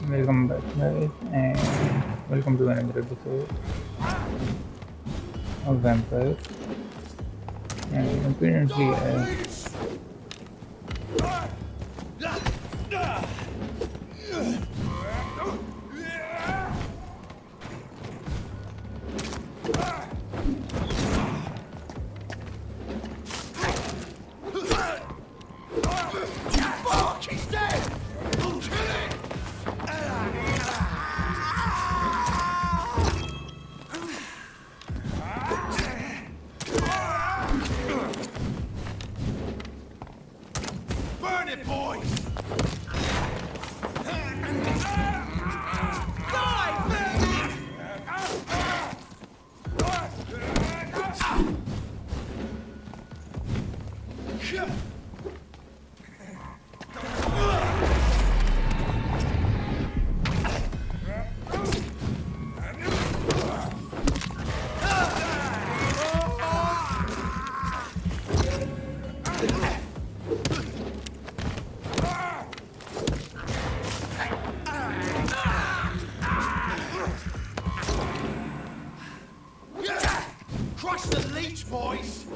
Welcome back, guys, and welcome to another episode of Vampyr. And apparently, Burn it, boys! Crush the leech, boys!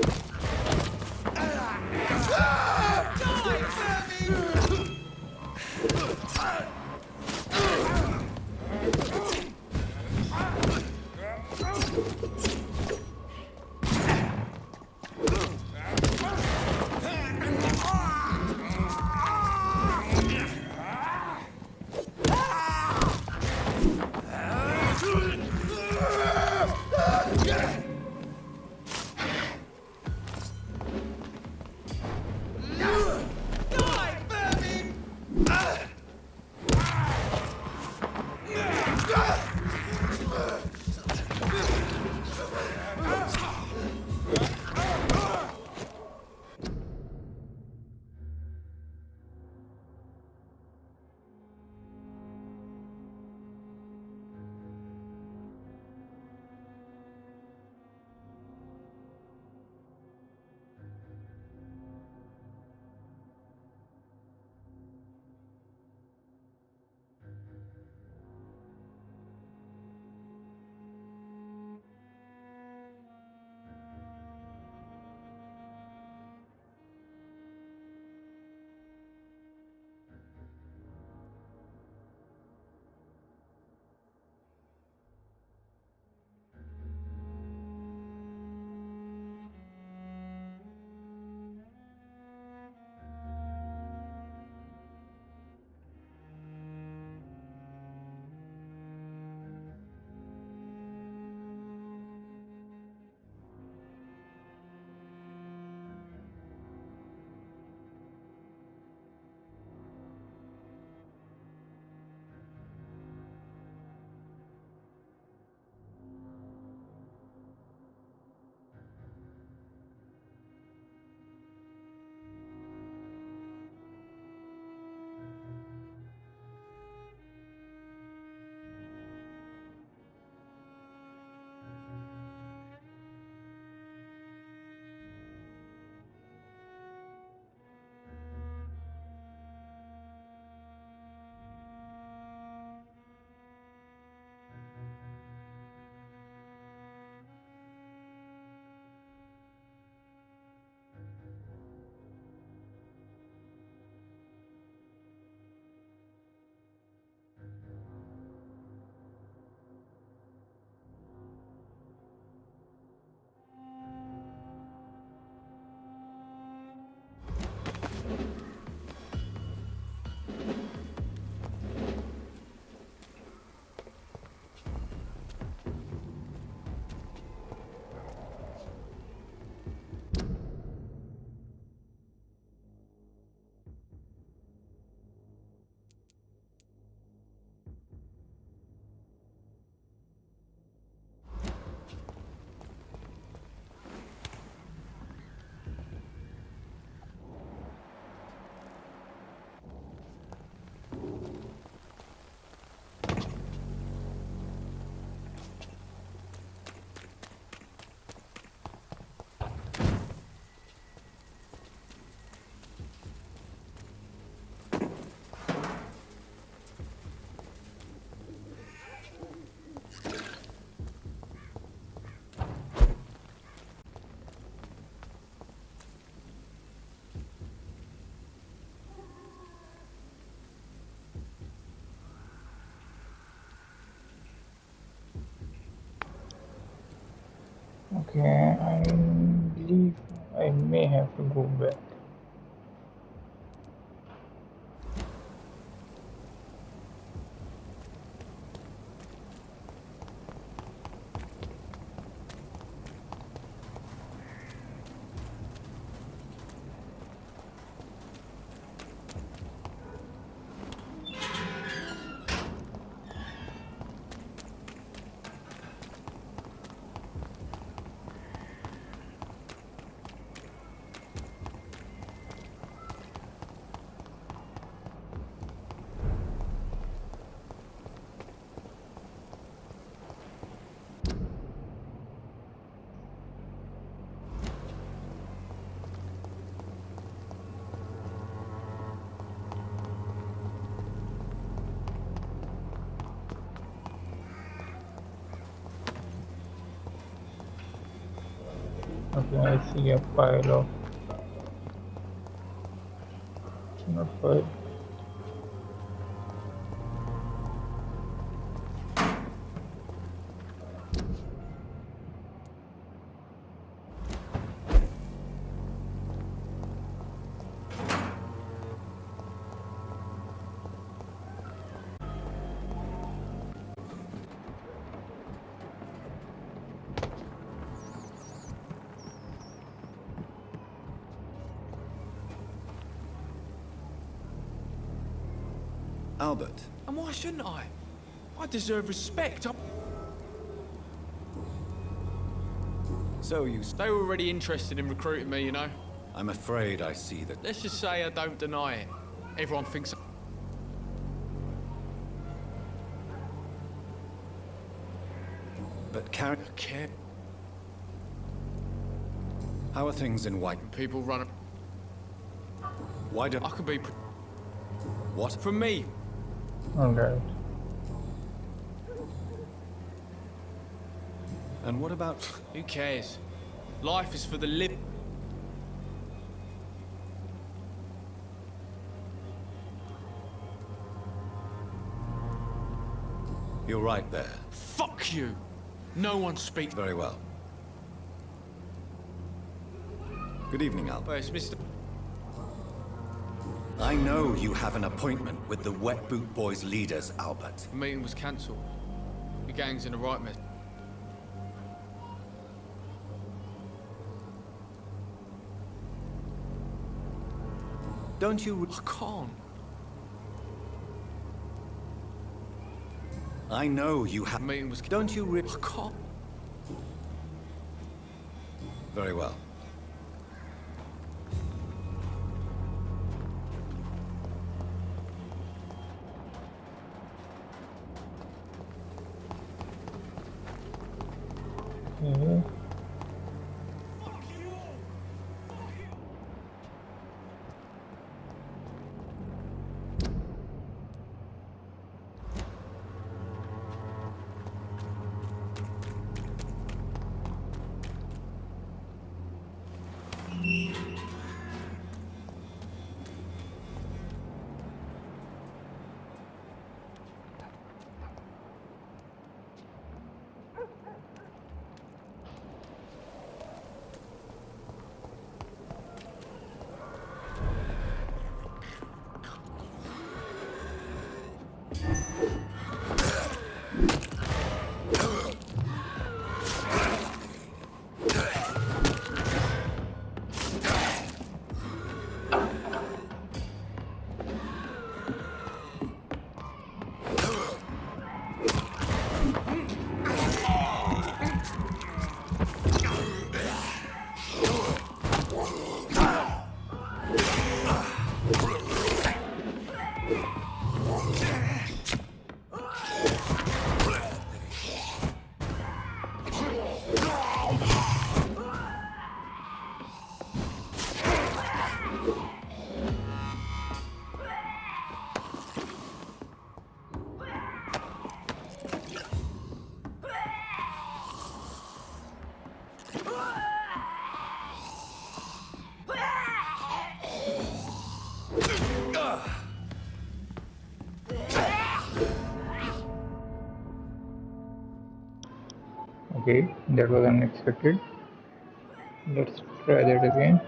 Okay, I believe I may have to go back. Okay, I see a pile of not pile. Albert. And why shouldn't I? I deserve respect. So They were already interested in recruiting me, you know. I'm afraid I see that. Let's just say I don't deny it. Everyone thinks. But Karen, Care. how are things in White? People run. Why don't... I can be. What? For me. Alright. And what about... Who cares? Life is for the living. You're right there. Fuck you. No one speaks. Very well. Good evening, Albert. Where's Mr. I know you have an appointment with the Wet Boot Boys leaders, Albert. The meeting was cancelled. The gang's in the right mess. Don't you... I can't. I know you have... The meeting was. Don't you I can't. Very well. Okay. Okay, that was unexpected. Let's try that again.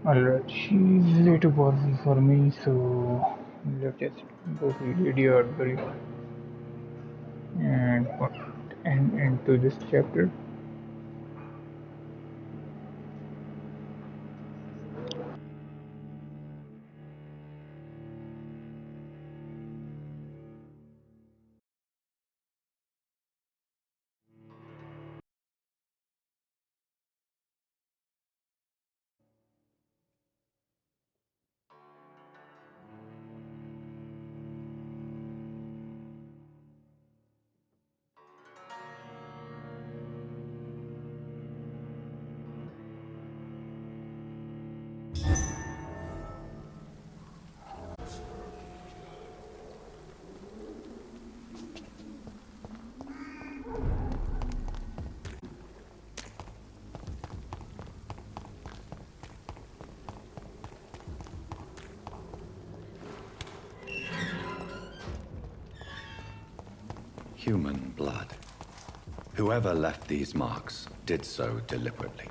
Alright, she's way too powerful for me, so let's just go to Radio Adbury and put an end to this chapter. Human blood. Whoever left these marks did so deliberately.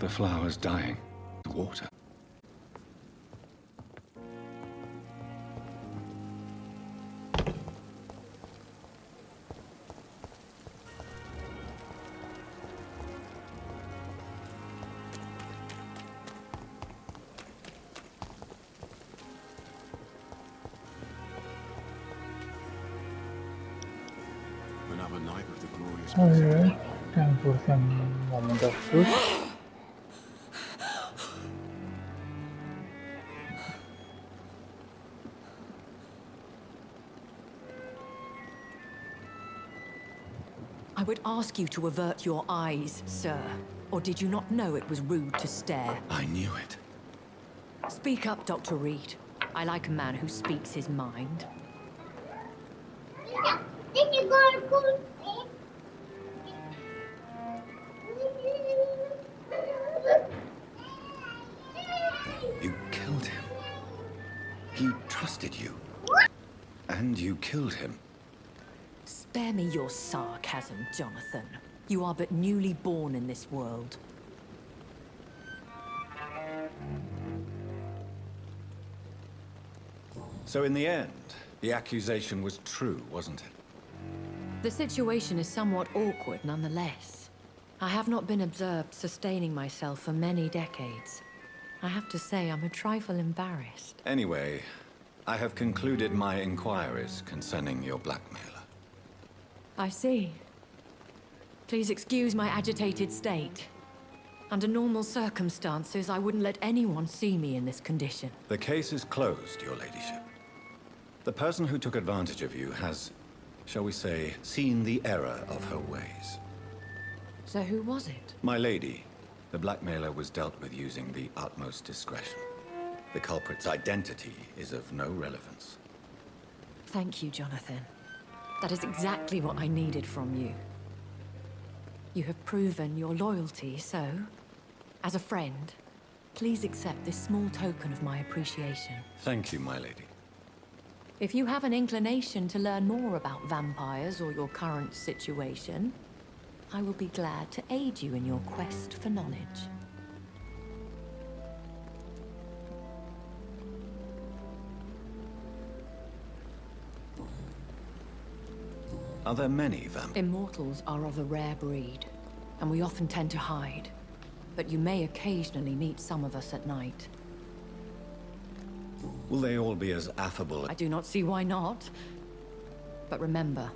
The flower's dying. Water. Another night of the glorious Alright, time for some moment of truth. I would ask you to avert your eyes, sir. Or did you not know it was rude to stare? I knew it. Speak up, Dr. Reid. I like a man who speaks his mind. You killed him. He trusted you. And you killed him. Spare me your sarcasm, Jonathan. You are but newly born in this world. So in the end, the accusation was true, wasn't it? The situation is somewhat awkward nonetheless. I have not been observed sustaining myself for many decades. I have to say I'm a trifle embarrassed. Anyway, I have concluded my inquiries concerning your blackmailer. I see. Please excuse my agitated state. Under normal circumstances, I wouldn't let anyone see me in this condition. The case is closed, your ladyship. The person who took advantage of you has, shall we say, seen the error of her ways. So who was it? My lady, the blackmailer was dealt with using the utmost discretion. The culprit's identity is of no relevance. Thank you, Jonathan. That is exactly what I needed from you. You have proven your loyalty, so, as a friend, please accept this small token of my appreciation. Thank you, my lady. If you have an inclination to learn more about vampires or your current situation, I will be glad to aid you in your quest for knowledge. Are there many vampires? Immortals are of a rare breed, and we often tend to hide. But you may occasionally meet some of us at night. Will they all be as affable? I do not see why not. But remember,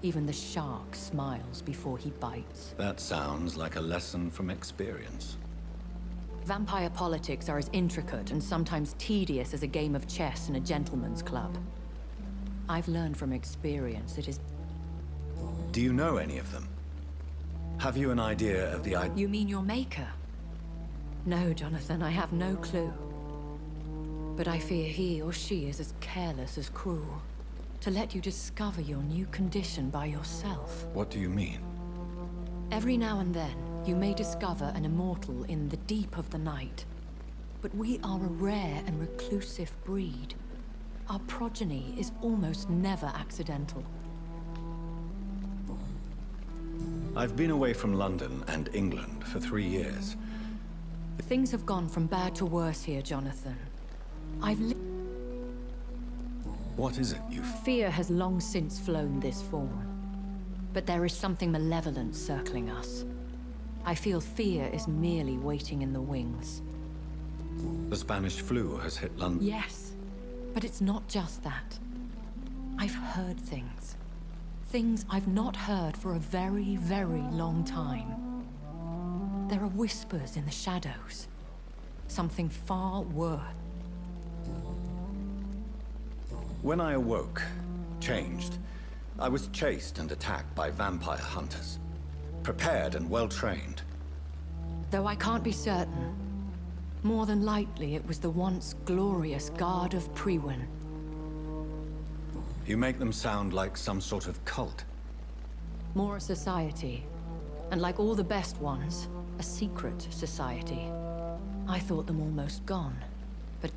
even the shark smiles before he bites. That sounds like a lesson from experience. Vampire politics are as intricate and sometimes tedious as a game of chess in a gentleman's club. I've learned from experience it is... Do you know any of them? Have you an idea of the idea? You mean your maker? No, Jonathan, I have no clue. But I fear he or she is as careless as cruel. To let you discover your new condition by yourself. What do you mean? Every now and then, you may discover an immortal in the deep of the night. But we are a rare and reclusive breed. Our progeny is almost never accidental. I've been away from London and England for 3 years. Things have gone from bad to worse here, Jonathan. What is it you... Fear has long since flown this form. But there is something malevolent circling us. I feel fear is merely waiting in the wings. The Spanish flu has hit London. Yes, but it's not just that. I've heard things. Things I've not heard for a very, very long time. There are whispers in the shadows. Something far worse. When I awoke, changed, I was chased and attacked by vampire hunters. Prepared and well-trained. Though I can't be certain, more than likely it was the once glorious Guard of Priwen. You make them sound like some sort of cult. More a society, and like all the best ones, a secret society. I thought them almost gone, but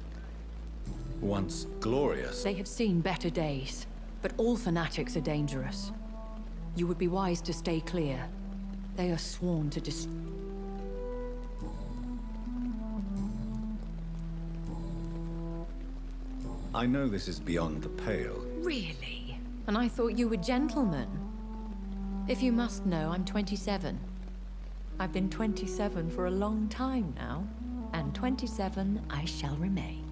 Once glorious. they have seen better days. But all fanatics are dangerous. You would be wise to stay clear. They are sworn to I know this is beyond the pale. Really? And I thought you were gentlemen. If you must know, I'm 27. I've been 27 for a long time now, and 27 I shall remain.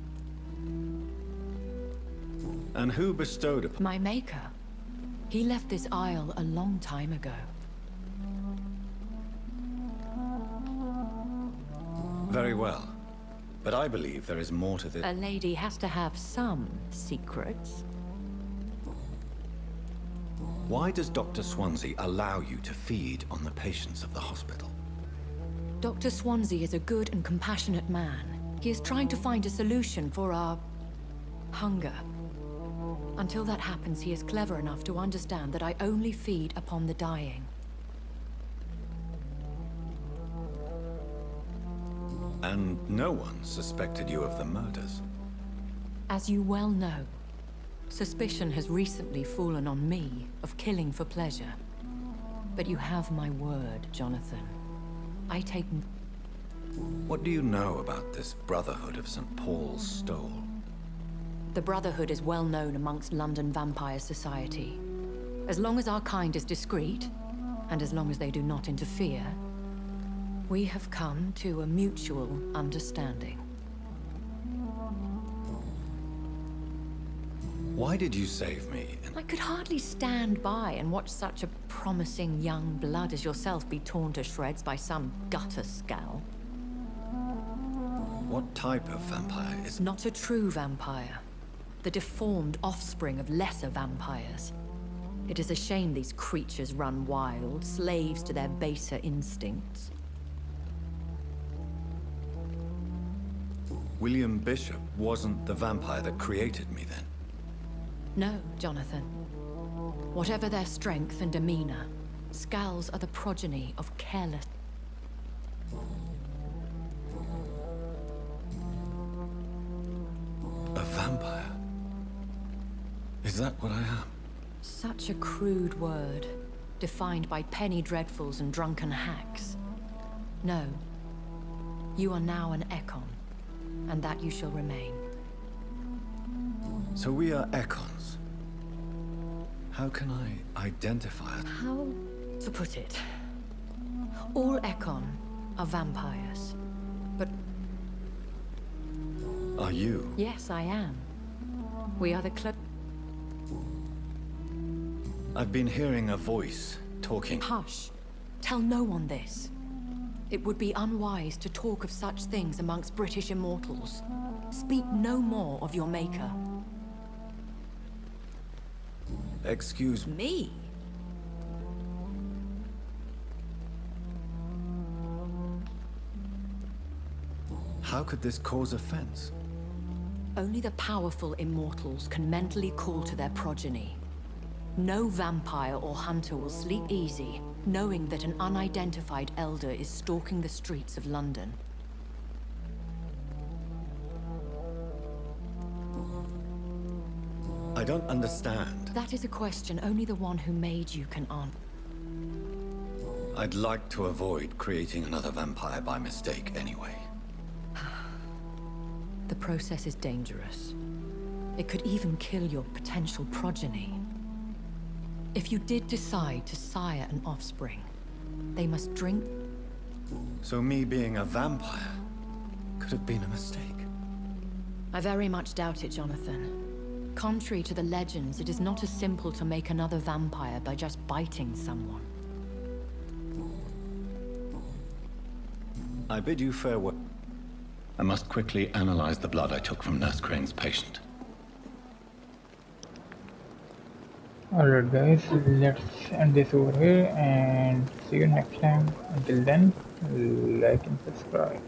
And who bestowed upon... My maker. He left this isle a long time ago. Very well. But I believe there is more to this. A lady has to have some secrets. Why does Dr. Swansea allow you to feed on the patients of the hospital? Dr. Swansea is a good and compassionate man. He is trying to find a solution for our hunger. Until that happens, he is clever enough to understand that I only feed upon the dying. And no one suspected you of the murders. As you well know, suspicion has recently fallen on me of killing for pleasure. But you have my word, Jonathan. I take... What do you know about this Brotherhood of St. Paul's Stole? The Brotherhood is well known amongst London Vampire Society. As long as our kind is discreet, and as long as they do not interfere, we have come to a mutual understanding. Why did you save me? I could hardly stand by and watch such a promising young blood as yourself be torn to shreds by some gutter scowl. What type of vampire is... Not a true vampire. The deformed offspring of lesser vampires. It is a shame these creatures run wild, slaves to their baser instincts. William Bishop wasn't the vampire that created me then? No, Jonathan. Whatever their strength and demeanor, Scowls are the progeny of careless... A vampire? Is that what I am? Such a crude word, defined by penny dreadfuls and drunken hacks. No. You are now an Ekon, and that you shall remain. So we are Ekons. How can I identify it? How to put it? All Ekon are vampires, but... Are you? Yes, I am. We are the I've been hearing a voice talking. Hush. Tell no one this. It would be unwise to talk of such things amongst British immortals. Speak no more of your maker. Excuse me. Me? How could this cause offense? Only the powerful immortals can mentally call to their progeny. No vampire or hunter will sleep easy, knowing that an unidentified elder is stalking the streets of London. I don't understand. That is a question only the one who made you can answer. I'd like to avoid creating another vampire by mistake anyway. The process is dangerous. It could even kill your potential progeny. If you did decide to sire an offspring, they must drink... So me being a vampire could have been a mistake. I very much doubt it, Jonathan. Contrary to the legends, it is not as simple to make another vampire by just biting someone. I bid you farewell. I must quickly analyze the blood I took from Nurse Crane's patient. Alright guys, let's end this over here and see you next time. Until then, like and subscribe.